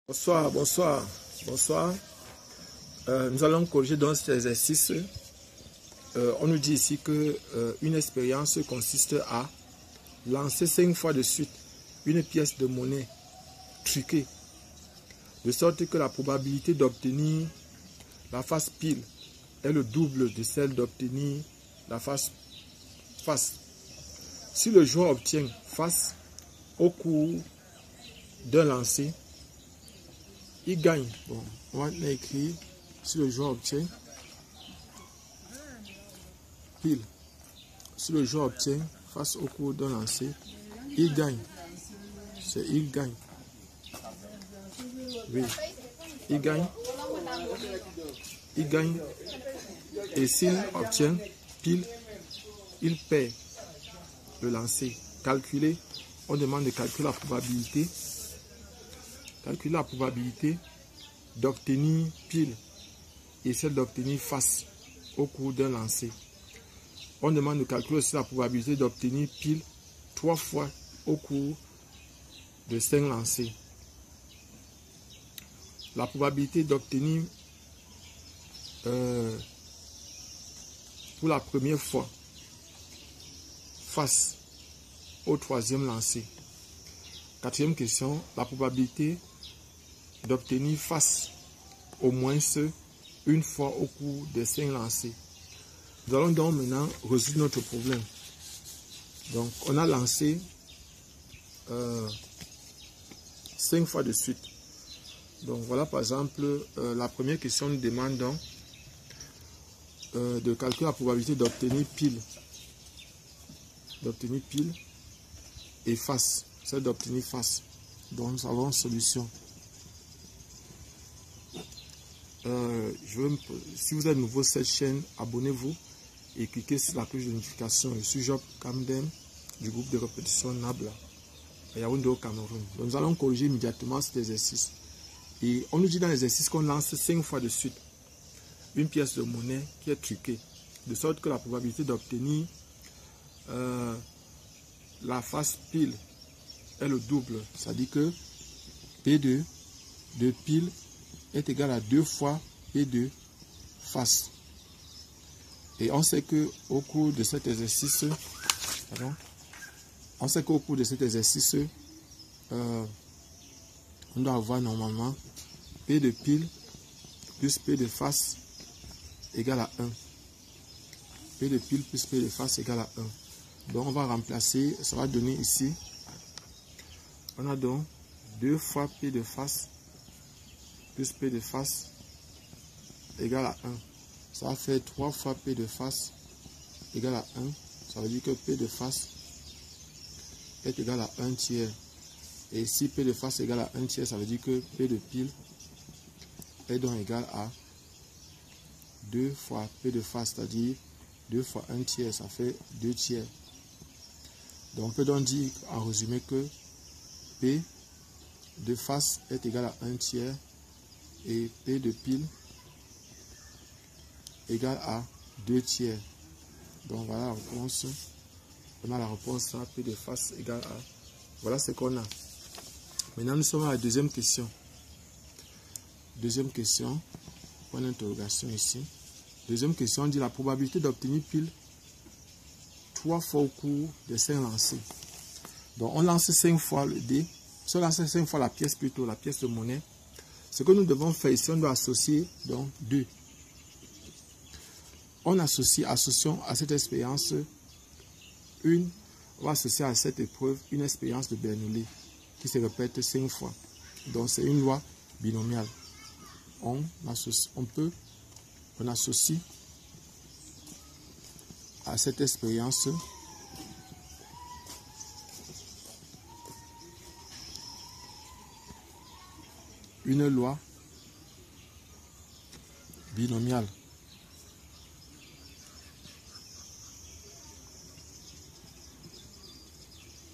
Bonsoir, bonsoir, bonsoir. Nous allons corriger dans cet exercice. On nous dit ici que une expérience consiste à lancer 5 fois de suite une pièce de monnaie truquée, de sorte que la probabilité d'obtenir la face pile est le double de celle d'obtenir la face face. Si le joueur obtient face au cours d'un lancer, il gagne. Bon, on va écrire si le joueur obtient pile. Si le joueur obtient face au cours d'un lancer, il gagne. C'est il gagne. Oui, il gagne. Il gagne. Et s'il obtient pile, il perd le lancer. Calculer, on demande de calculer la probabilité. Calculer la probabilité d'obtenir pile et celle d'obtenir face au cours d'un lancer. On demande de calculer aussi la probabilité d'obtenir pile 3 fois au cours de 5 lancers. La probabilité d'obtenir pour la première fois face au 3e lancer. 4e question, la probabilité d'obtenir face au moins une fois au cours des 5 lancers. Nous allons donc maintenant résoudre notre problème. Donc, on a lancé 5 fois de suite. Donc, voilà par exemple, la première question nous demande donc de calculer la probabilité d'obtenir pile. D'obtenir pile et face. C'est d'obtenir face. Donc, nous avons une solution. Si vous êtes nouveau sur cette chaîne, abonnez-vous et cliquez sur la cloche de notification. Je suis Job Kamdem du groupe de répétition Nabla à Yaoundé au Cameroun. Donc, nous allons corriger immédiatement cet exercice. Et on nous dit dans l'exercice qu'on lance 5 fois de suite une pièce de monnaie qui est truquée, de sorte que la probabilité d'obtenir la face pile est le double. C'est-à-dire que P2 de pile est égal à 2 fois P2 face. Et on sait que au cours de cet exercice, on doit avoir normalement P de pile plus P de face égale à 1. P de pile plus P de face égale à 1. Donc on va remplacer, ça va donner ici, on a donc 2 fois P de face plus P de face égale à 1. Ça va faire 3 fois P de face égale à 1. Ça veut dire que P de face est égal à 1 tiers. Et si P de face est égal à 1 tiers, ça veut dire que P de pile est donc égal à 2 fois P de face, c'est-à-dire 2 fois 1 tiers, ça fait 2 tiers. Donc on peut donc dire en résumé que P de face est égal à 1 tiers et P de pile égale à 2 tiers. Donc voilà la réponse. On a la réponse à P de face égale à... Voilà ce qu'on a. Maintenant nous sommes à la deuxième question. Deuxième question. Point d'interrogation ici. Deuxième question, on dit la probabilité d'obtenir pile 3 fois au cours de 5 lancers. Donc on lance 5 fois le dé. Si on lance 5 fois la pièce plutôt, la pièce de monnaie, ce que nous devons faire ici, on doit associer donc 2. On associons à cette expérience on va associer à cette épreuve une expérience de Bernoulli qui se répète 5 fois. Donc c'est une loi binomiale. On associe à cette expérience une loi binomiale.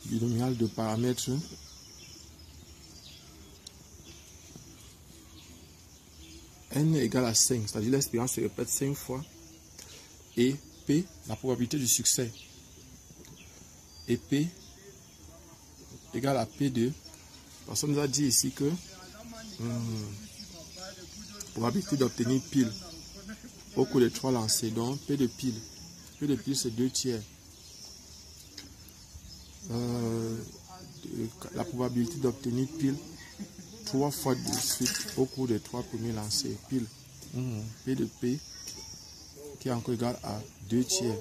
Binomiale de paramètres n égale à 5, c'est-à-dire l'expérience se répète 5 fois, et P, la probabilité du succès, et P égale à P2, parce qu'on nous a dit ici que probabilité d'obtenir pile au cours des 3 lancers. Donc P de pile c'est 2 tiers. La probabilité d'obtenir pile 3 fois de suite au cours des 3 premiers lancers. Pile. P de P qui est encore égal à 2 tiers.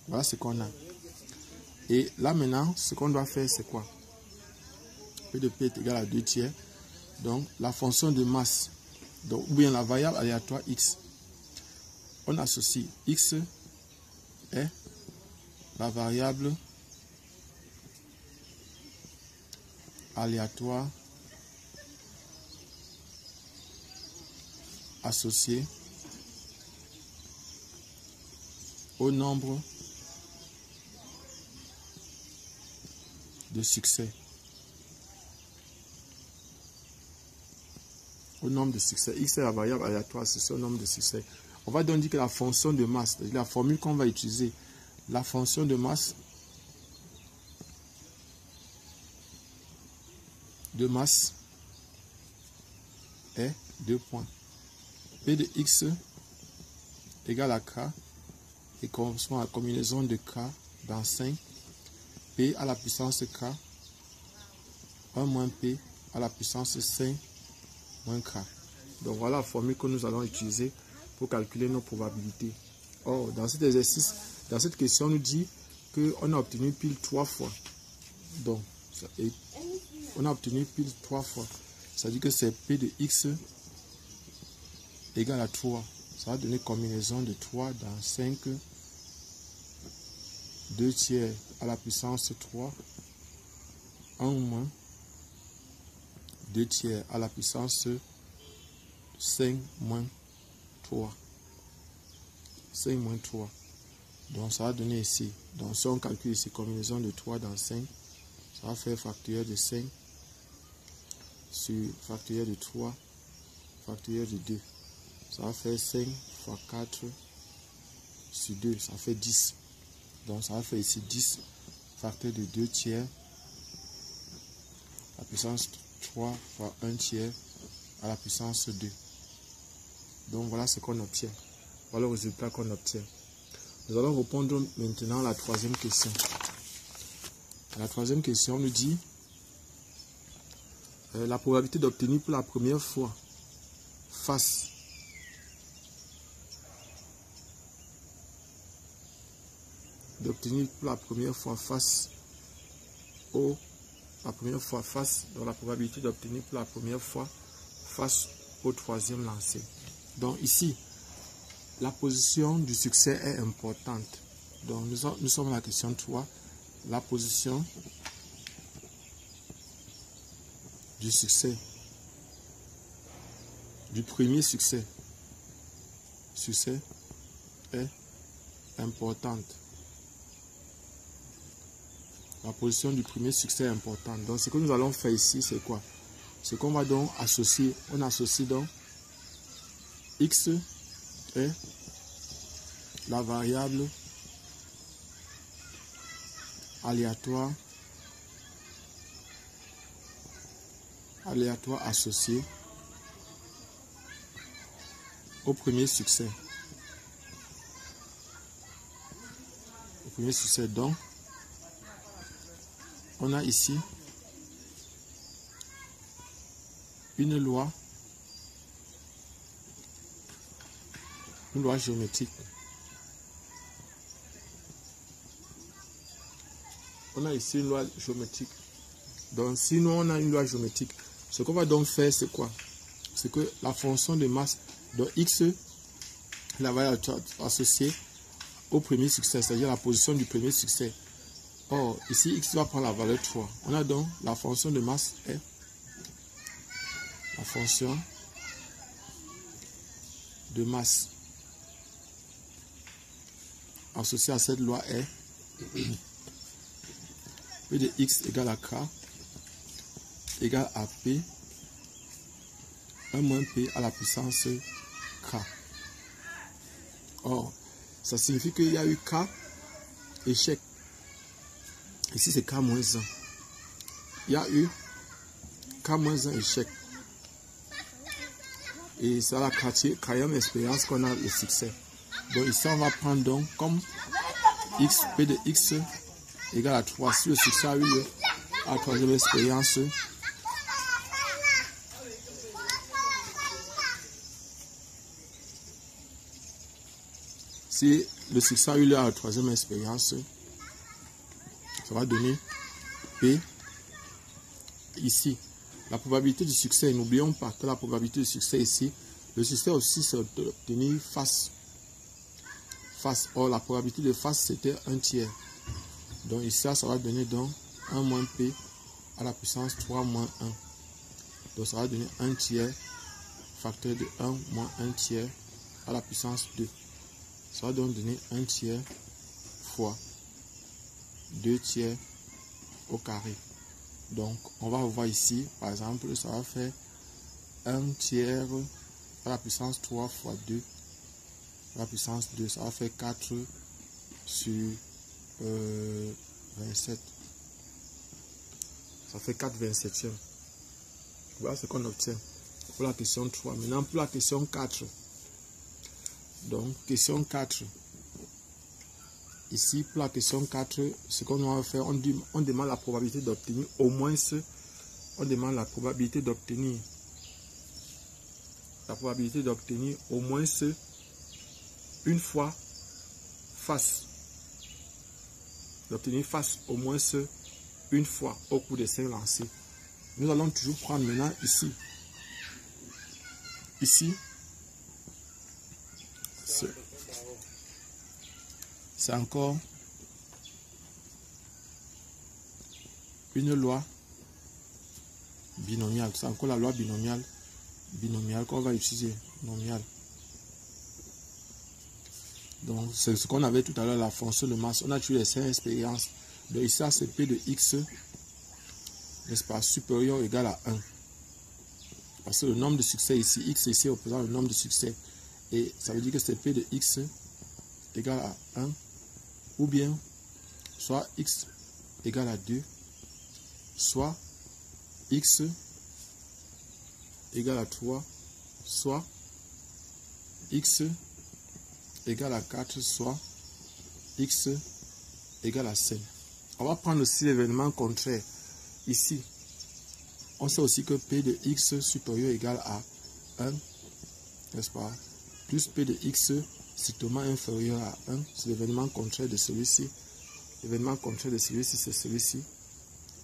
Voilà ce qu'on a. Et là maintenant, ce qu'on doit faire, c'est quoi? P de P est égal à 2 tiers. Donc la fonction de masse, donc, ou bien la variable aléatoire x, on associe x est la variable aléatoire associée au nombre de succès. Au nombre de succès. X est la variable aléatoire associée au nombre de succès. On va donc dire que la fonction de masse, la formule qu'on va utiliser, la fonction de masse est 2 points. P de x égale à k et correspond à la combinaison de k dans 5. P à la puissance k 1 moins P à la puissance 5 moins k. Donc voilà la formule que nous allons utiliser pour calculer nos probabilités. Or, dans cet exercice, dans cette question, on nous dit qu'on a obtenu pile 3 fois. Donc, on a obtenu pile 3 fois. Ça veut dire que c'est P de x égale à 3. Ça va donner combinaison de 3 dans 5, 2 tiers à la puissance 3, 1 moins 2 tiers à la puissance 5 moins 3. 5 moins 3. Donc ça va donner ici. Donc si on calcule ici, combinaison de 3 dans 5, ça va faire factoriel de 5 sur factoriel de 3, factoriel de 2. Ça va faire 5 fois 4 sur 2, ça fait 10. Donc ça va faire ici 10 facteur de 2 tiers, la puissance 3 fois 1 tiers à la puissance 2. Donc voilà ce qu'on obtient. Voilà le résultat qu'on obtient. Nous allons répondre maintenant à la troisième question. La troisième question nous dit la probabilité d'obtenir pour la première fois face dans la probabilité d'obtenir pour la première fois face au troisième lancé. Donc ici, la position du succès est importante. Donc nous sommes à la question 3. La position du succès, du premier succès est importante. La position du premier succès est importante. Donc ce que nous allons faire ici, c'est quoi? C'est qu'on va donc associer, on associe donc x est la variable aléatoire associée au premier succès. Donc, on a ici une loi géométrique. On a ici une loi géométrique. Donc, si nous on a une loi géométrique, ce qu'on va donc faire, c'est quoi? C'est que la fonction de masse de x, la variable associée au premier succès, c'est-à-dire la position du premier succès. Or, ici, x va prendre la valeur 3. On a donc la fonction de masse est la fonction de masse associée à cette loi est P de x égale à k égale à P 1 moins P à la puissance k. Or, ça signifie qu'il y a eu k échec. Ici, c'est k moins 1. Il y a eu k moins 1 échec. Et c'est la 4e expérience qu'on a le succès. Donc ici, on va prendre donc comme x, P de x égale à 3. Si le succès a eu lieu à la 3e expérience, si le succès a eu lieu à la 3e expérience, ça va donner P ici. La probabilité du succès, n'oublions pas que la probabilité de succès ici, le succès aussi c'est d'obtenir face. Or, la probabilité de face c'était 1 tiers. Donc ici, ça va donner donc 1 moins P à la puissance 3 moins 1. Donc ça va donner 1 tiers, facteur de 1 moins 1 tiers à la puissance 2. Ça va donc donner 1 tiers fois 2 tiers au carré. Donc, on va voir ici, par exemple, ça va faire 1 tiers à la puissance 3 fois 2 à la puissance 2. Ça va faire 4 sur 27. Ça fait 4/27e. Voilà ce qu'on obtient pour la question 3. Maintenant, pour la question 4. Donc, question 4. Ici, pour la question 4, ce qu'on va faire, on demande la probabilité d'obtenir au moins ce. On demande la probabilité d'obtenir. La probabilité d'obtenir au moins ce. Une fois face. D'obtenir face au moins ce. Une fois au cours des 5 lancers. Nous allons toujours prendre maintenant ici. Ici. C'est encore une loi binomiale. C'est encore la loi binomiale qu'on va utiliser. Binomiale. Donc, c'est ce qu'on avait tout à l'heure, la fonction de masse. On a tué les 5 expériences. Donc, ici, c'est P de x, n'est-ce pas, supérieur ou égal à 1. Parce que le nombre de succès ici, x ici représente le nombre de succès. Et ça veut dire que c'est P de x égal à 1. Ou bien, soit x égale à 2, soit x égale à 3, soit x égale à 4, soit x égale à 5. On va prendre aussi l'événement contraire. Ici, on sait aussi que P de x supérieur égal à 1, n'est-ce pas, plus P de x strictement inférieur à 1, c'est l'événement contraire de celui-ci. L'événement contraire de celui-ci, c'est celui-ci,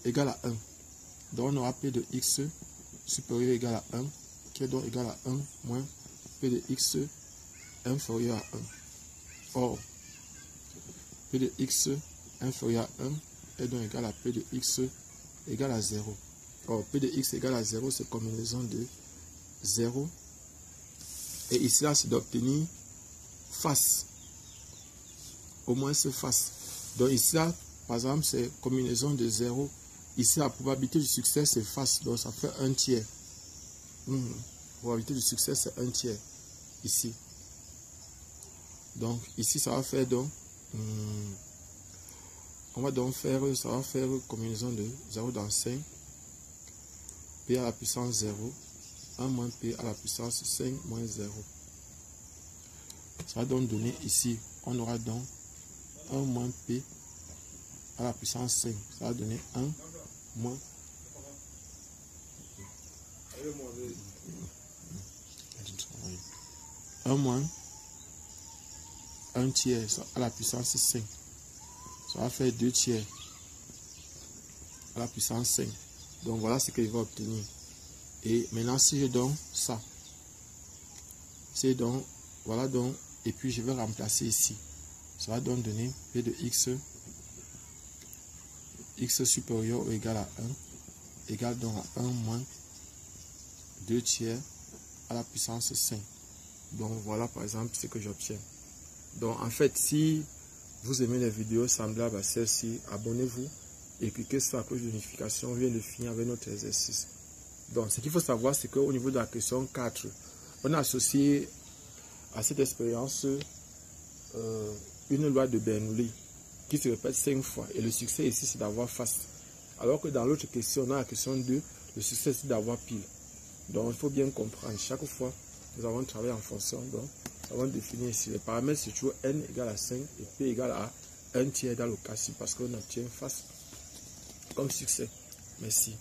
égal à 1. Donc on aura P de x supérieur égal à 1, qui est donc égal à 1 moins P de x inférieur à 1. Or, P de x inférieur à 1 est donc égal à P de x égal à 0. Or, P de x égale à 0, c'est combinaison de 0. Et ici, là, c'est d'obtenir face. Au moins, c'est face. Donc ici, là, par exemple, c'est combinaison de 0. Ici, la probabilité du succès, c'est face. Donc, ça fait 1 tiers. La probabilité du succès, c'est 1 tiers. Ici. Donc, ici, ça va faire donc... on va donc faire... Ça va faire combinaison de 0 dans 5. P à la puissance 0. 1 moins P à la puissance 5 moins 0. Ça va donc donner ici, on aura donc 1 moins P à la puissance 5. Ça va donner 1 moins 1 tiers à la puissance 5. Ça va faire 2 tiers à la puissance 5. Donc voilà ce qu'il va obtenir. Et maintenant, si je donne ça, c'est donc, voilà donc, et puis je vais remplacer ici. Ça va donc donner P de x supérieur ou égal à 1, égal donc à 1 moins 2 tiers à la puissance 5. Donc voilà par exemple ce que j'obtiens. Donc en fait, si vous aimez les vidéos semblables à celle-ci, abonnez-vous et cliquez sur la cloche de notification. On vient de finir avec notre exercice. Donc ce qu'il faut savoir, c'est qu'au niveau de la question 4, on a associé à cette expérience une loi de Bernoulli qui se répète 5 fois. Et le succès ici, c'est d'avoir face. Alors que dans l'autre question, on a la question 2, le succès, c'est d'avoir pile. Donc il faut bien comprendre, chaque fois nous avons travaillé en fonction. Donc, nous avons défini ici. Les paramètres, c'est toujours n égale à 5 et p égale à 1 tiers dans le cas-ci parce qu'on obtient face comme succès. Merci.